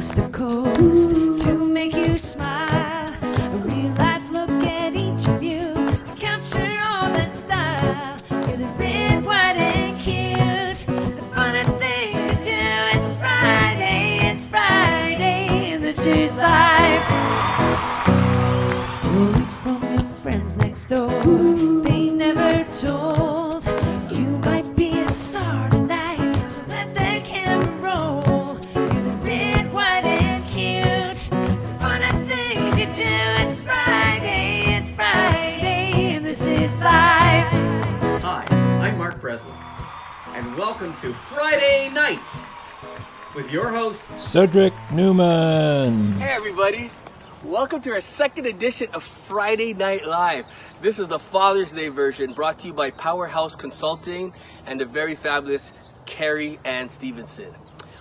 coast to coast to make you smile. A real life look at each of you to capture all that style. Get it red, white, and cute. The funnest things to do. It's Friday, and this is life. Stories from your friends next door, they never told. You might be a star tonight, so let that camera roll. You're red, white, and cute. The funnest things you do. It's Friday, and this is life. Hi, I'm Mark Breslin, and welcome to Friday Night with your host, Cedric Newman. Hey everybody, welcome to our second edition of Friday Night Live. This is the Father's Day version brought to you by Powerhouse Consulting and the very fabulous Carrie Ann Stevenson.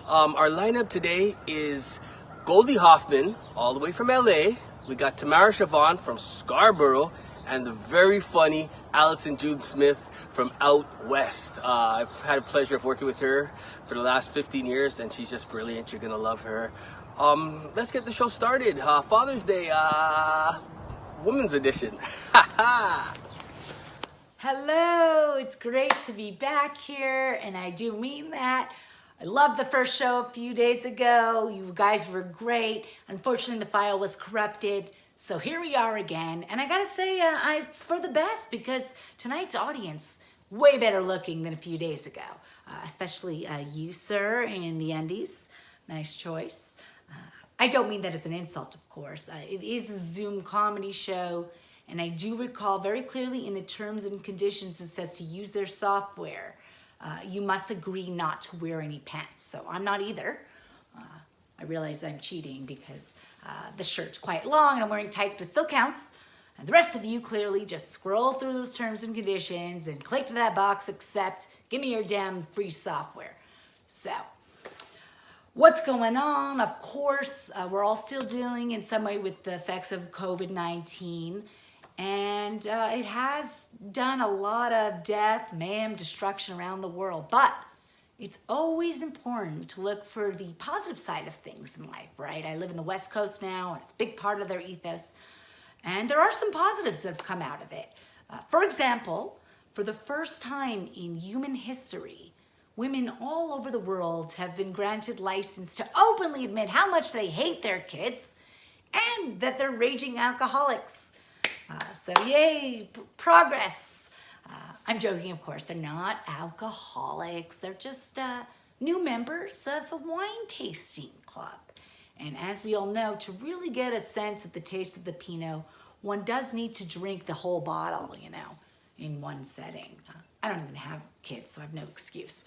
Our lineup today is Goldie Hoffman, all the way from LA. We got Tamara Siobhan from Scarborough, and the very funny Allison June Smith from out west. I've had a pleasure of working with her for the last 15 years, and she's just brilliant. You're gonna love her. Let's get the show started. Father's Day, Women's Edition. Hello, it's great to be back here, and I do mean that. I loved the first show a few days ago. You guys were great. Unfortunately, the file was corrupted, so here we are again. And I gotta say, it's for the best because tonight's audience, way better looking than a few days ago. Especially you, sir, in the undies. Nice choice. I don't mean that as an insult, of course. It is a Zoom comedy show, and I do recall very clearly in the terms and conditions it says to use their software. You must agree not to wear any pants. So I'm not either. I realize I'm cheating because the shirt's quite long and I'm wearing tights, but it still counts. And the rest of you clearly just scroll through those terms and conditions and click to that box, accept, give me your damn free software. So, what's going on? Of course, we're all still dealing in some way with the effects of COVID-19. And it has done a lot of death, mayhem, destruction around the world. But it's always important to look for the positive side of things in life, right? I live in the West Coast now, and it's a big part of their ethos. And there are some positives that have come out of it. For example, for the first time in human history, women all over the world have been granted license to openly admit how much they hate their kids and that they're raging alcoholics. So yay, progress. I'm joking, of course. They're not alcoholics. They're just new members of a wine tasting club. And as we all know, to really get a sense of the taste of the Pinot, one does need to drink the whole bottle, in one setting. I don't even have kids, so I have no excuse.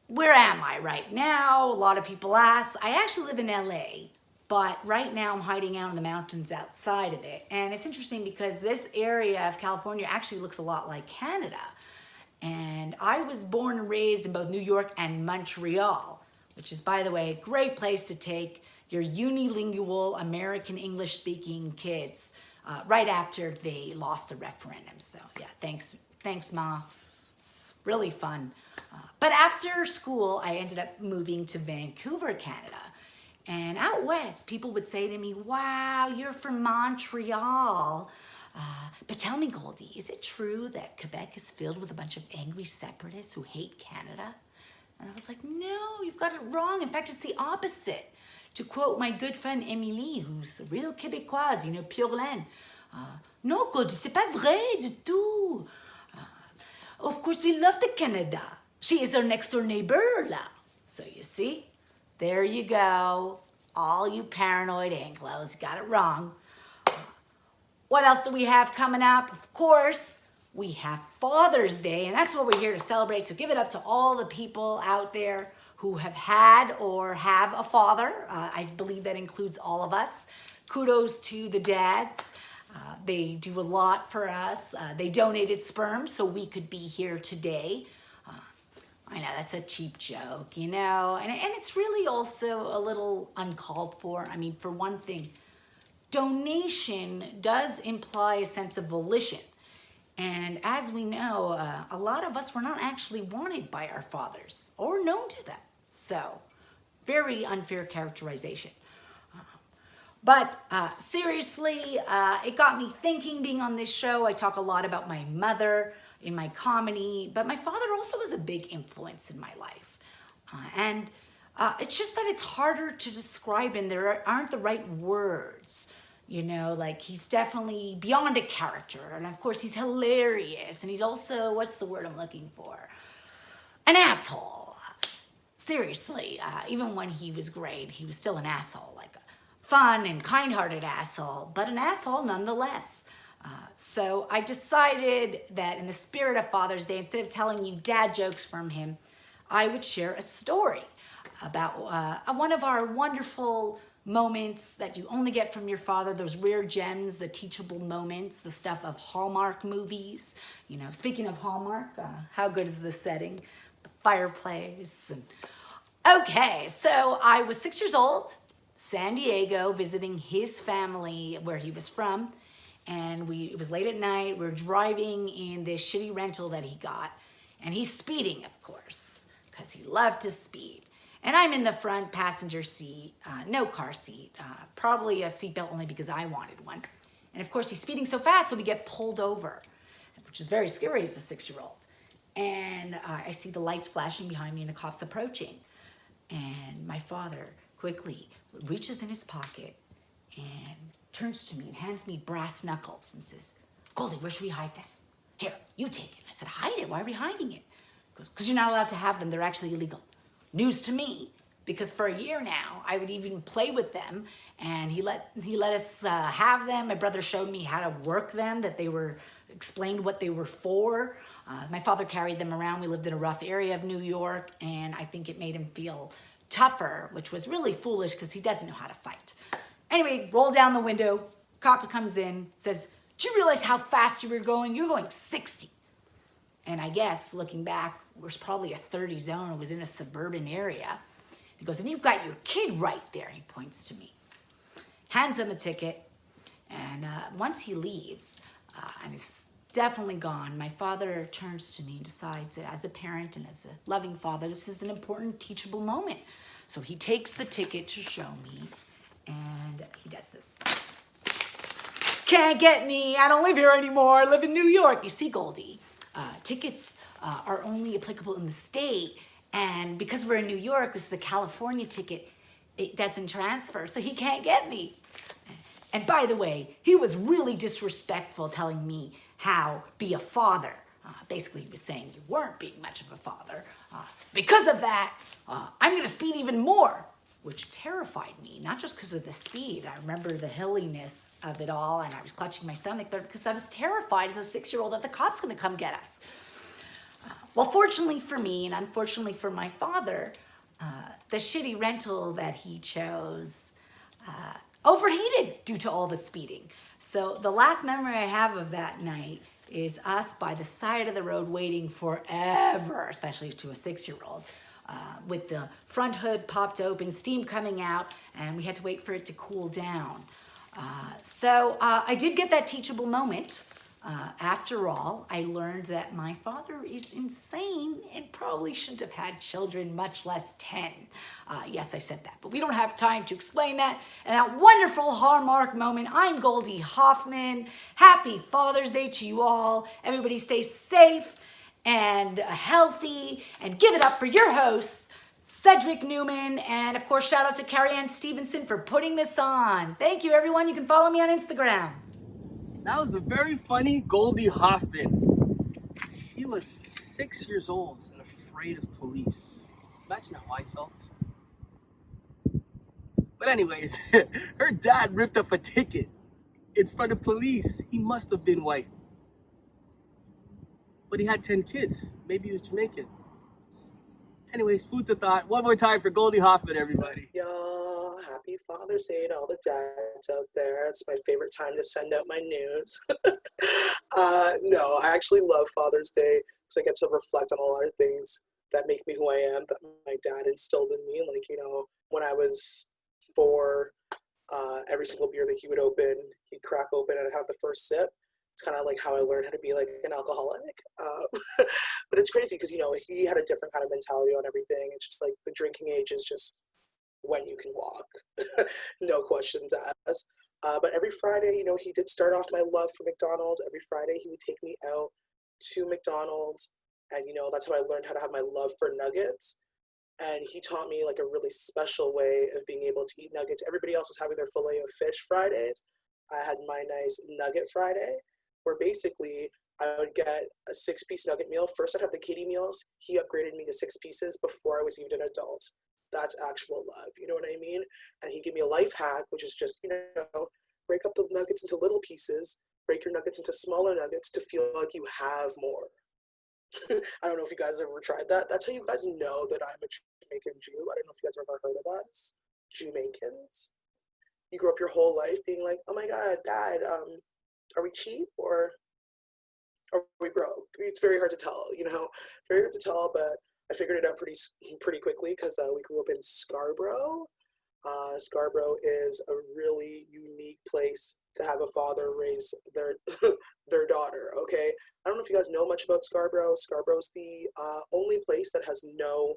Where am I right now? A lot of people ask. I actually live in LA. But right now I'm hiding out in the mountains outside of it. And it's interesting because this area of California actually looks a lot like Canada. And I was born and raised in both New York and Montreal, which is, by the way, a great place to take your unilingual American English-speaking kids right after they lost the referendum. So yeah, thanks Ma. It's really fun. But after school, I ended up moving to Vancouver, Canada. And out west, people would say to me, wow, you're from Montreal. But tell me, Goldie, is it true that Quebec is filled with a bunch of angry separatists who hate Canada? And I was like, no, you've got it wrong. In fact, it's the opposite. To quote my good friend Emily, who's a real Québécoise, pure laine. No, Goldie, c'est pas vrai du tout. Of course, we love the Canada. She is our next door neighbor, là. So you see? There you go. All you paranoid Anglos, you got it wrong. What else do we have coming up? Of course, we have Father's Day, and that's what we're here to celebrate. So give it up to all the people out there who have had or have a father. I believe that includes all of us. Kudos to the dads. They do a lot for us. They donated sperm so we could be here today. I know, that's a cheap joke, and it's really also a little uncalled for. I mean, for one thing, donation does imply a sense of volition. And as we know, a lot of us were not actually wanted by our fathers or known to them. So, very unfair characterization. But seriously, it got me thinking being on this show. I talk a lot about my mother in my comedy, but my father also was a big influence in my life. And it's just that it's harder to describe and there aren't the right words. You know, like he's definitely beyond a character. And of course, he's hilarious. And he's also, what's the word I'm looking for? An asshole. Seriously, even when he was great, he was still an asshole. Like a fun and kind-hearted asshole, but an asshole nonetheless. So I decided that in the spirit of Father's Day, instead of telling you dad jokes from him, I would share a story about one of our wonderful moments that you only get from your father, those rare gems, the teachable moments, the stuff of Hallmark movies. You know, speaking of Hallmark, how good is the setting? The fireplace. Okay, so I was 6 years old, San Diego, visiting his family where he was from. And it was late at night. We were driving in this shitty rental that he got. And he's speeding, of course, because he loved to speed. And I'm in the front passenger seat, no car seat, probably a seatbelt only because I wanted one. And of course, he's speeding so fast, so we get pulled over, which is very scary as a 6-year-old. And I see the lights flashing behind me and the cops approaching. And my father quickly reaches in his pocket and turns to me and hands me brass knuckles and says, "Goldie, where should we hide this? Here, you take it." I said, "Hide it? Why are we hiding it?" He goes, "Because you're not allowed to have them. They're actually illegal." News to me, because for a year now, I would even play with them, and he let us have them. My brother showed me how to work them, that they were, explained what they were for. My father carried them around. We lived in a rough area of New York, and I think it made him feel tougher, which was really foolish because he doesn't know how to fight. Anyway, roll down the window, cop comes in, says, "Do you realize how fast you were going? You're going 60. And I guess, looking back, it was probably a 30 zone. It was in a suburban area. He goes, "And you've got your kid right there." He points to me. Hands him a ticket. And once he leaves, and is definitely gone, my father turns to me and decides that as a parent and as a loving father, this is an important teachable moment. So he takes the ticket to show me, and he does this. "Can't get me. I don't live here anymore. I live in New York." You see, Goldie, tickets are only applicable in the state. And because we're in New York, this is a California ticket. It doesn't transfer, so he can't get me. And by the way, he was really disrespectful telling me how be a father. Basically, he was saying you weren't being much of a father. Because of that, I'm going to speed even more, which terrified me, not just because of the speed. I remember the hilliness of it all, and I was clutching my stomach, but because I was terrified as a 6-year-old that the cop's going to come get us. Well, fortunately for me, and unfortunately for my father, the shitty rental that he chose overheated due to all the speeding. So the last memory I have of that night is us by the side of the road waiting forever, especially to a 6-year-old, with the front hood popped open, steam coming out, and we had to wait for it to cool down. So I did get that teachable moment. After all, I learned that my father is insane and probably shouldn't have had children, much less 10. Yes, I said that, but we don't have time to explain that. And that wonderful Hallmark moment, I'm Goldie Hoffman. Happy Father's Day to you all. Everybody stay safe and healthy, and give it up for your hosts, Cedric Newman, and of course, shout out to Carrie Ann Stevenson for putting this on. Thank you, everyone. You can follow me on Instagram. That was a very funny Goldie Hoffman. He was 6 years old and afraid of police. Imagine how I felt. But anyways, her dad ripped up a ticket in front of police. He must have been white. But he had 10 kids. Maybe he was Jamaican. Anyways, food to thought. One more time for Goldie Hoffman, everybody. Y'all, happy Father's Day to all the dads out there. It's my favorite time to send out my news. No, I actually love Father's Day because I get to reflect on a lot of things that make me who I am, that my dad instilled in me. Like, you know, when I was 4, every single beer that he would open, he'd crack open and I'd have the first sip. It's kind of like how I learned how to be like an alcoholic. But it's crazy because, you know, he had a different kind of mentality on everything. It's just like the drinking age is just when you can walk, no questions asked. But every Friday, you know, he did start off my love for McDonald's. Every Friday, he would take me out to McDonald's. And, you know, that's how I learned how to have my love for nuggets. And he taught me like a really special way of being able to eat nuggets. Everybody else was having their fillet of fish Fridays. I had my nice nugget Friday, where basically I would get a 6-piece nugget meal. First, I'd have the kiddie meals. He upgraded me to 6 pieces before I was even an adult. That's actual love, you know what I mean? And he gave me a life hack, which is just, you know, break up the nuggets into little pieces, break your nuggets into smaller nuggets to feel like you have more. I don't know if you guys ever tried that. That's how you guys know that I'm a Jamaican Jew. I don't know if you guys ever heard of us, Jamaicans. You grew up your whole life being like, oh my God, Dad, are we cheap or are we broke? It's very hard to tell, you know, very hard to tell, but I figured it out pretty quickly because we grew up in Scarborough. Scarborough is a really unique place to have a father raise their their daughter. Okay, I don't know if you guys know much about Scarborough. Scarborough's the only place that has no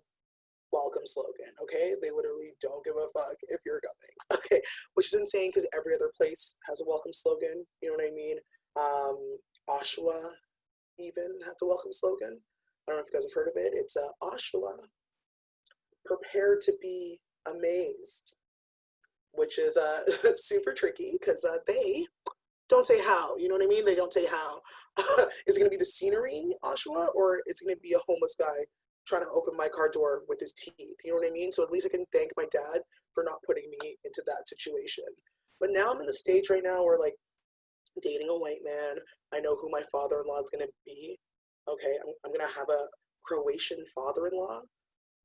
welcome slogan. Okay, they literally don't give a fuck if you're coming. Okay, which is insane because every other place has a welcome slogan. You know what I mean? Oshawa even has a welcome slogan. I don't know if you guys have heard of it. It's Oshawa, prepare to be amazed, which is super tricky because they don't say how. You know what I mean? They don't say how. Is it going to be the scenery, Oshawa, or it's going to be a homeless guy trying to open my car door with his teeth? You know what I mean? So at least I can thank my dad for not putting me into that situation. But now I'm in the stage right now where, like, dating a white man. I know who my father-in-law is going to be. Okay, I'm going to have a Croatian father-in-law.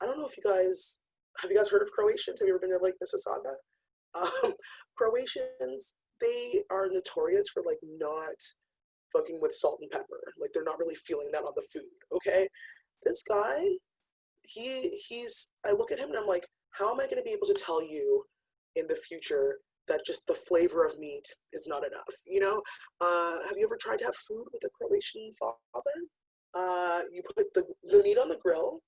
I don't know if you guys, have you guys heard of Croatians? Have you ever been to, like, Mississauga? Croatians, they are notorious for, like, not fucking with salt and pepper. Like, they're not really feeling that on the food, okay? This guy, he's, I look at him and I'm like, how am I going to be able to tell you in the future that just the flavor of meat is not enough, you know? Have you ever tried to have food with a Croatian father? You put the meat on the grill,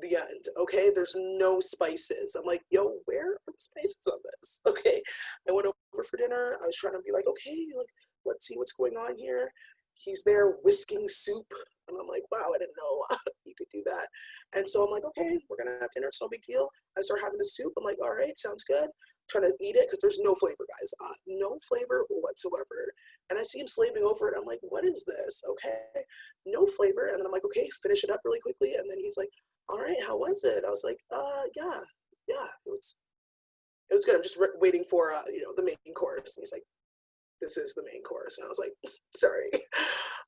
the end, okay? There's no spices. I'm like, yo, where are the spices on this? Okay, I went over for dinner. I was trying to be like, okay, like, let's see what's going on here. He's there whisking soup. And I'm like, wow, I didn't know you could do that. And so I'm like, okay, we're going to have dinner. It's no big deal. I start having the soup. I'm like, all right, sounds good. Trying to eat it because there's no flavor, guys. No flavor whatsoever. And I see him slaving over it. I'm like, what is this? Okay, no flavor. And then I'm like, okay, finish it up really quickly. And then he's like, all right, how was it? I was like, yeah, it was good. I'm just waiting for, you know, the main course. And he's like, this is the main course. And I was like, sorry.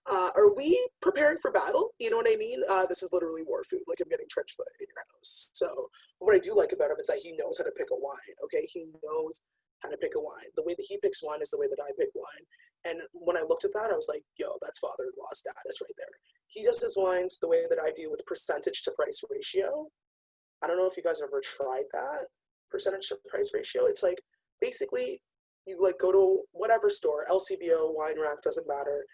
Are we preparing for battle? You know what I mean? This is literally war food. Like, I'm getting trench foot in your house. So what I do like about him is that he knows how to pick a wine. Okay, he knows how to pick a wine. The way that he picks wine is the way that I pick wine. And when I looked at that, I was like, yo, that's father-in-law status right there. He does his wines the way that I do with percentage to price ratio. I don't know if you guys ever tried that percentage to price ratio. It's like, basically, you like go to whatever store, LCBO, wine rack, doesn't matter,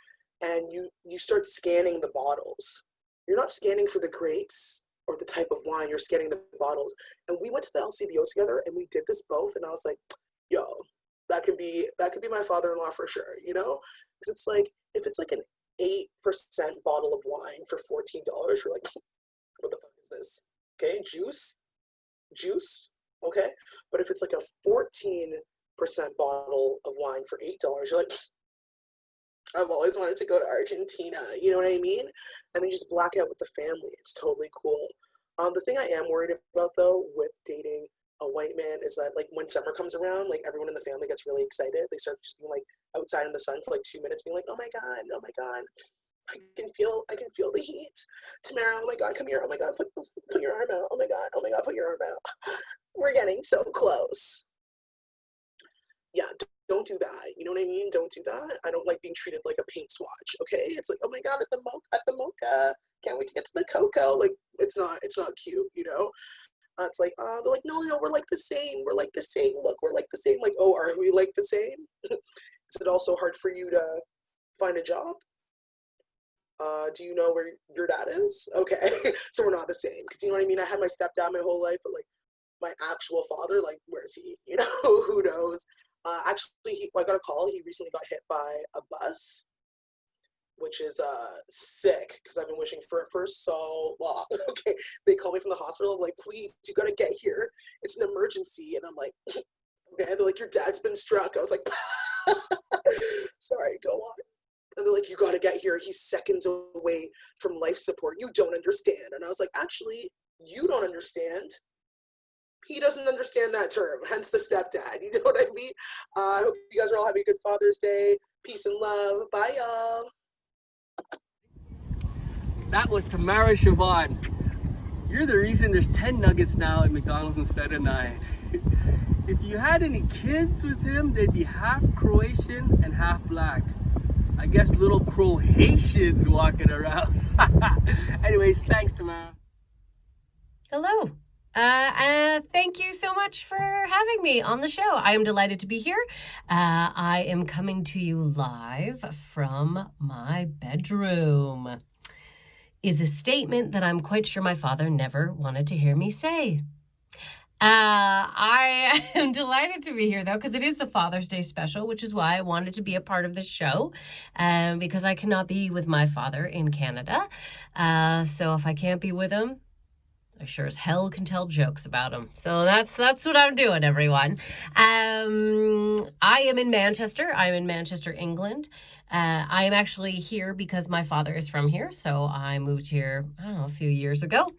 and you start scanning the bottles. You're not scanning for the grapes or the type of wine, you're scanning the bottles. And we went to the LCBO together and we did this both, and I was like, yo, that could be my father-in-law for sure, you know? Because it's like, if it's like an 8% bottle of wine for $14, you're like, what the fuck is this? Okay, juice, okay? But if it's like a 14% bottle of wine for $8, you're like, I've always wanted to go to Argentina, you know what I mean? And then just black out with the family. It's totally cool. The thing I am worried about, though, with dating a white man is that, like, when summer comes around, like, everyone in the family gets really excited. They start just being, like, outside in the sun for, like, 2 minutes, being like, oh my God, I can feel the heat. Tamara, oh my God, come here. Oh my God, put your arm out. Oh my God, put your arm out. We're getting so close. Yeah, don't do that. You know what I mean? Don't do that. I don't like being treated like a paint swatch, okay? It's like, oh my God, at the mocha. Can't wait to get to the cocoa. Like, it's not cute, you know? It's like, they're like, no, we're like the same. We're like the same. Look, we're like the same. Like, oh, are we like the same? Is it also hard for you to find a job. Do you know where your dad is? Okay, so we're not the same. Because you know what I mean? I had my stepdad my whole life, but like my actual father, like, where is he? You know, who knows? Actually, I got a call. He recently got hit by a bus, which is sick because I've been wishing for it for so long. Okay, they call me from the hospital. I'm like, please, you gotta get here. It's an emergency, and I'm like, okay. They're like, your dad's been struck. I was like, sorry, go on. And they're like, you gotta get here. He's seconds away from life support. You don't understand. And I was like, actually, you don't understand. He doesn't understand that term, hence the stepdad. You know what I mean? I hope you guys are all having a good Father's Day. Peace and love. Bye, y'all. That was Tamara Siobhan. You're the reason there's 10 nuggets now at McDonald's instead of 9. If you had any kids with him, they'd be half Croatian and half black. I guess little Croatians walking around. Anyways, thanks, Tamara. Hello. Thank you so much for having me on the show. I am delighted to be here. I am coming to you live from my bedroom. Is a statement that I'm quite sure my father never wanted to hear me say. I am delighted to be here though, because it is the Father's Day special, which is why I wanted to be a part of this show, because I cannot be with my father in Canada. So if I can't be with him, I sure as hell can tell jokes about him. So that's what I'm doing, everyone. I am in Manchester. I'm in Manchester, England. I am actually here because my father is from here. So I moved here, I don't know, a few years ago.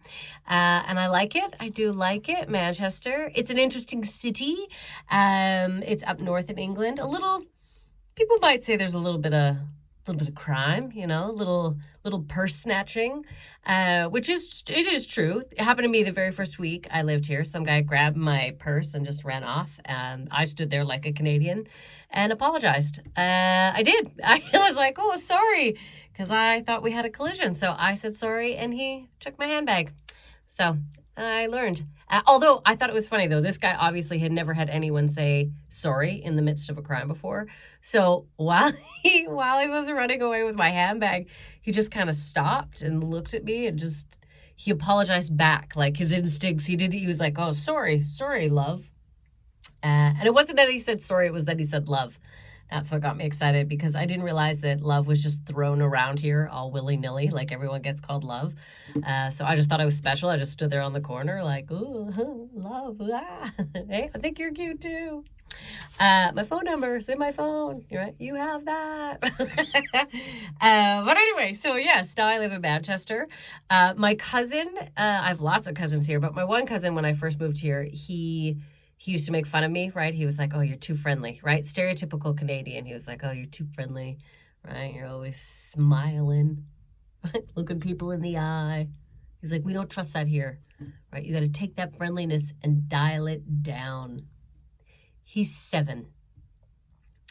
And I like it. I do like it. Manchester. It's an interesting city. It's up north in England. People might say there's a little bit of crime, you know, little purse snatching, which is true. It happened to me the very first week I lived here. Some guy grabbed my purse and just ran off, and I stood there like a Canadian and apologized. I did. I was like, oh, sorry, because I thought we had a collision. So I said sorry, and he took my handbag. So I learned. Although I thought it was funny, though. This guy obviously had never had anyone say sorry in the midst of a crime before. So while he was running away with my handbag, he just kind of stopped and looked at me and he apologized back. Like his instincts, he was like, oh, sorry, love. And it wasn't that he said sorry, it was that he said love. That's what got me excited, because I didn't realize that love was just thrown around here all willy-nilly, like everyone gets called love. So I just thought I was special. I just stood there on the corner like, ooh, love. Ah. Hey, I think you're cute too. My phone number is in my phone. Right? You have that. But anyway, so yes, now I live in Manchester. My cousin, I have lots of cousins here, but my one cousin, when I first moved here, he used to make fun of me, right? He was like, oh, you're too friendly, right? Stereotypical Canadian. He was like, oh, you're too friendly, right? You're always smiling, right? Looking people in the eye. He's like, we don't trust that here, right? You got to take that friendliness and dial it down. He's 7.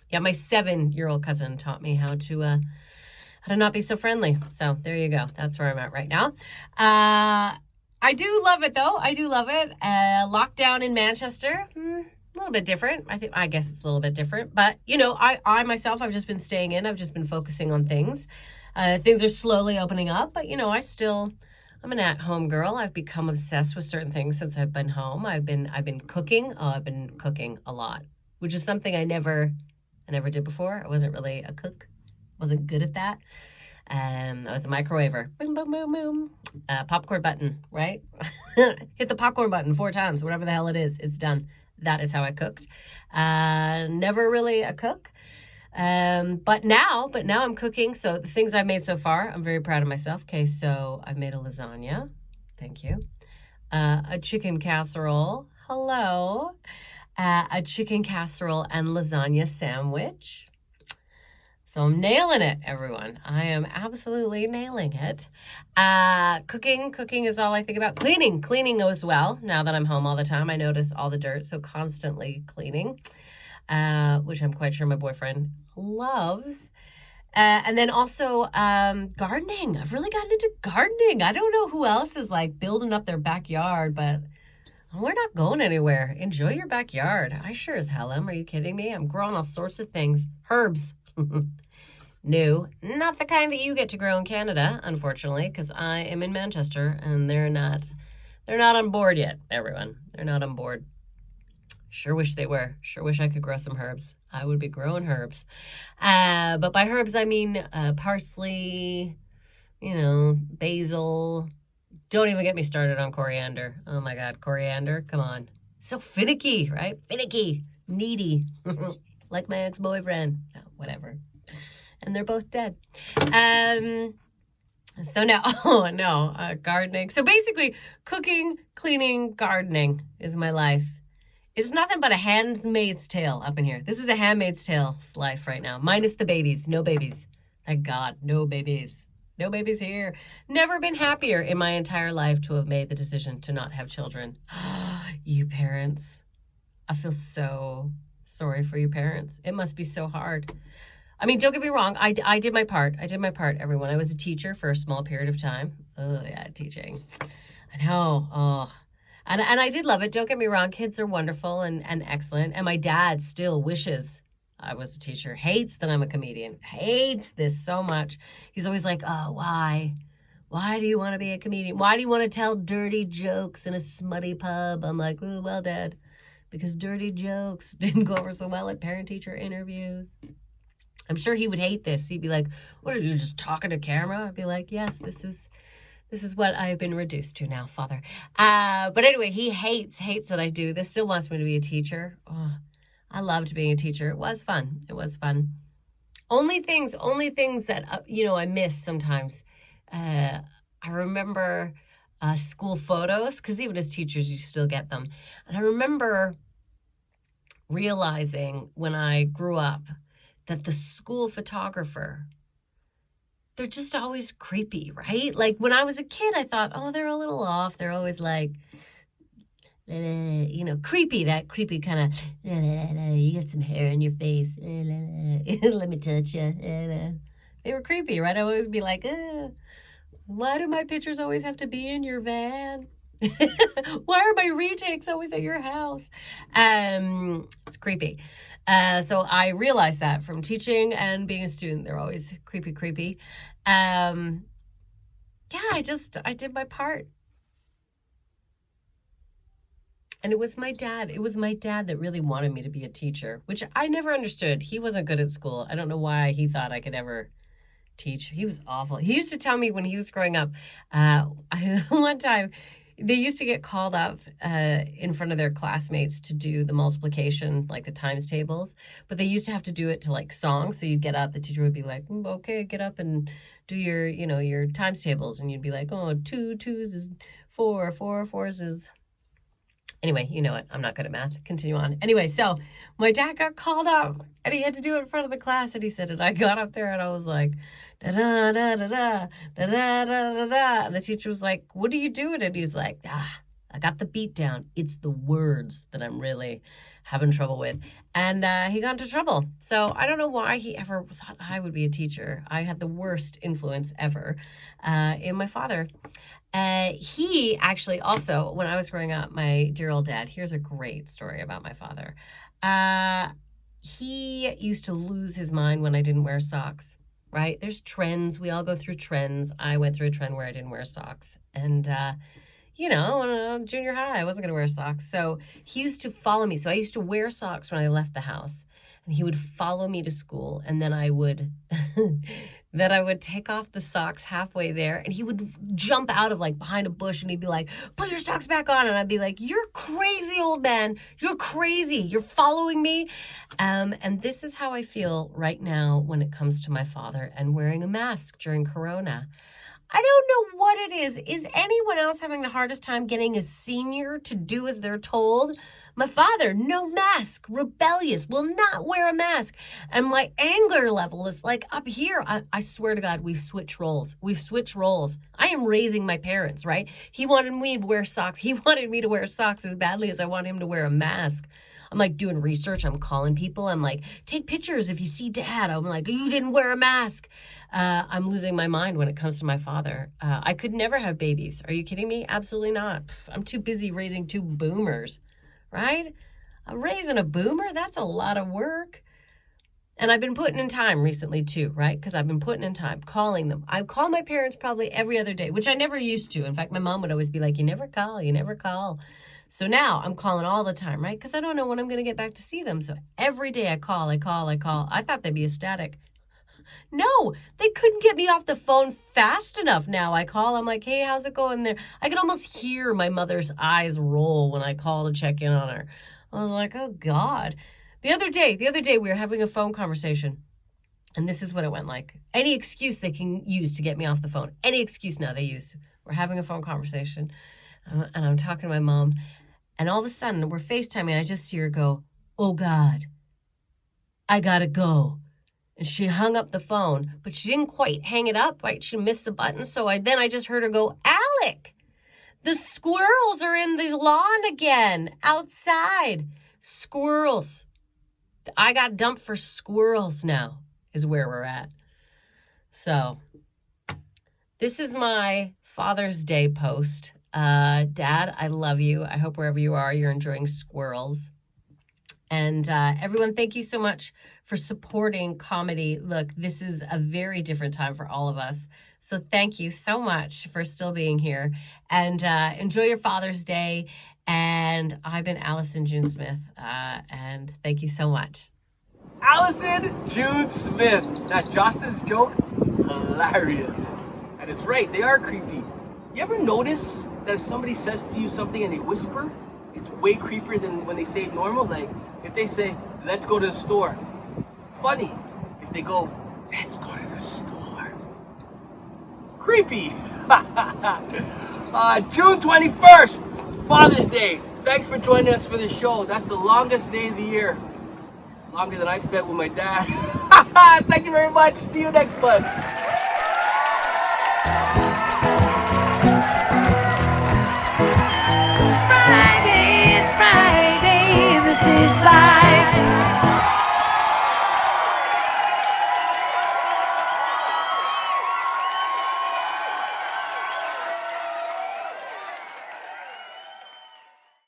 Yeah, my 7-year-old cousin taught me how to not be so friendly. So there you go. That's where I'm at right now. I do love it, though. I do love it. Lockdown in Manchester, a little bit different. I guess it's a little bit different. But, you know, I myself, I've just been staying in. I've just been focusing on things. Things are slowly opening up. But, you know, I'm an at-home girl. I've become obsessed with certain things since I've been home. I've been cooking. I've been cooking a lot, which is something I never did before. I wasn't really a cook. Wasn't good at that. I was a microwaver. Boom, boom, boom, boom. Popcorn button, right? Hit the popcorn button 4 times, whatever the hell it is. It's done. That is how I cooked. Never really a cook. But now I'm cooking. So the things I've made so far, I'm very proud of myself. Okay, so I've made a lasagna. Thank you. A chicken casserole. Hello. A chicken casserole and lasagna sandwich. So I'm nailing it, everyone. I am absolutely nailing it. Cooking is all I think about. Cleaning goes well. Now that I'm home all the time, I notice all the dirt, so constantly cleaning, which I'm quite sure my boyfriend loves. And then also gardening. I've really gotten into gardening. I don't know who else is like building up their backyard, but we're not going anywhere. Enjoy your backyard. I sure as hell am. Are you kidding me? I'm growing all sorts of things. Herbs. new. Not the kind that you get to grow in Canada, unfortunately, because I am in Manchester and they're not on board yet, everyone. They're not on board. Sure wish they were. Sure wish I could grow some herbs. I would be growing herbs. But by herbs, I mean parsley, basil. Don't even get me started on coriander. Oh my God, coriander, come on. So finicky, right? Finicky, needy, like my ex-boyfriend. So whatever. And they're both dead. So no, gardening. So basically, cooking, cleaning, gardening is my life. It's nothing but a handmaid's tale up in here. This is a handmaid's tale life right now. Minus the babies. No babies. Thank God, no babies. No babies here. Never been happier in my entire life to have made the decision to not have children. You parents. I feel so sorry for you parents. It must be so hard. I mean, don't get me wrong. I did my part. I did my part, everyone. I was a teacher for a small period of time. Oh, yeah, teaching. I know. Oh. And I did love it. Don't get me wrong. Kids are wonderful and excellent. And my dad still wishes I was a teacher. Hates that I'm a comedian. Hates this so much. He's always like, oh, why? Why do you want to be a comedian? Why do you want to tell dirty jokes in a smutty pub? I'm like, oh, well, Dad, because dirty jokes didn't go over so well at parent-teacher interviews. I'm sure he would hate this. He'd be like, what are you, just talking to camera? I'd be like, yes, this is what I've been reduced to now, Father. But anyway, he hates that I do this. Still wants me to be a teacher. Oh, I loved being a teacher. It was fun. It was fun. Only things that, I miss sometimes. I remember school photos, because even as teachers, you still get them. And I remember realizing when I grew up that the school photographer, they're just always creepy, right? Like when I was a kid, I thought, oh, they're a little off. They're always like, creepy, that creepy kind of, you got some hair in your face. Let me touch you. They were creepy, right? I would always be like, why do my pictures always have to be in your van? Why are my retakes always at your house? It's creepy. So I realized that from teaching and being a student, they're always creepy. I did my part. And it was my dad. It was my dad that really wanted me to be a teacher, which I never understood. He wasn't good at school. I don't know why he thought I could ever teach. He was awful. He used to tell me when he was growing up, one time, they used to get called up in front of their classmates to do the multiplication, like the times tables. But they used to have to do it to like songs. So you'd get up, the teacher would be like, okay, get up and do your times tables. And you'd be like, oh, 2 2s is 4, 4 4s is... Anyway, you know it. I'm not good at math. Continue on. Anyway, so my dad got called up and he had to do it in front of the class. And he said, and I got up there and I was like, da-da, da-da-da, da-da, da-da-da. And the teacher was like, what are you doing? And he's like, I got the beat down. It's the words that I'm really having trouble with. And he got into trouble. So I don't know why he ever thought I would be a teacher. I had the worst influence ever in my father. He actually also, when I was growing up, my dear old dad, here's a great story about my father. He used to lose his mind when I didn't wear socks, right? There's trends. We all go through trends. I went through a trend where I didn't wear socks. And, when I was junior high, I wasn't going to wear socks. So he used to follow me. So I used to wear socks when I left the house. And he would follow me to school. And then I would... that I would take off the socks halfway there and he would jump out of like behind a bush and he'd be like, put your socks back on. And I'd be like, you're crazy, old man. You're crazy. You're following me. And this is how I feel right now when it comes to my father and wearing a mask during Corona. I don't know what it is. Is anyone else having the hardest time getting a senior to do as they're told? My father, no mask, rebellious, will not wear a mask. And my anger level is like up here. I swear to God, we've switched roles. We've switched roles. I am raising my parents, right? He wanted me to wear socks. He wanted me to wear socks as badly as I want him to wear a mask. I'm like doing research. I'm calling people. I'm like, take pictures if you see dad. I'm like, you didn't wear a mask. I'm losing my mind when it comes to my father. I could never have babies. Are you kidding me? Absolutely not. I'm too busy raising 2 boomers. Right? I'm raising a boomer? That's a lot of work. And I've been putting in time recently too, right? Because I've been putting in time calling them. I call my parents probably every other day, which I never used to. In fact, my mom would always be like, you never call, you never call. So now I'm calling all the time, right? Because I don't know when I'm going to get back to see them. So every day I call. I thought they'd be ecstatic. No, they couldn't get me off the phone fast enough now. I call, I'm like, hey, how's it going there? I could almost hear my mother's eyes roll when I call to check in on her. I was like, oh God. The other day we were having a phone conversation. And this is what it went like. Any excuse they can use to get me off the phone. Any excuse now they use. We're having a phone conversation. And I'm talking to my mom. And all of a sudden, we're FaceTiming. I just see her go, oh God, I gotta go. And she hung up the phone, but she didn't quite hang it up, right? She missed the button. So I just heard her go, Alec, the squirrels are in the lawn again, outside. Squirrels. I got dumped for squirrels now, is where we're at. So this is my Father's Day post. Dad, I love you. I hope wherever you are, you're enjoying squirrels. And everyone, thank you so much for supporting comedy. Look, this is a very different time for all of us. So thank you so much for still being here. And enjoy your Father's Day. And I've been Allison June Smith. And thank you so much. Allison June Smith. That Justin's joke, hilarious. And it's right, they are creepy. You ever notice that if somebody says to you something and they whisper, it's way creepier than when they say it normal? Like, if they say, let's go to the store. Funny. If they go, let's go to the store. Creepy. June 21st, Father's Day. Thanks for joining us for the show. That's the longest day of the year. Longer than I spent with my dad. Thank you very much. See you next month. It's Friday, this is life.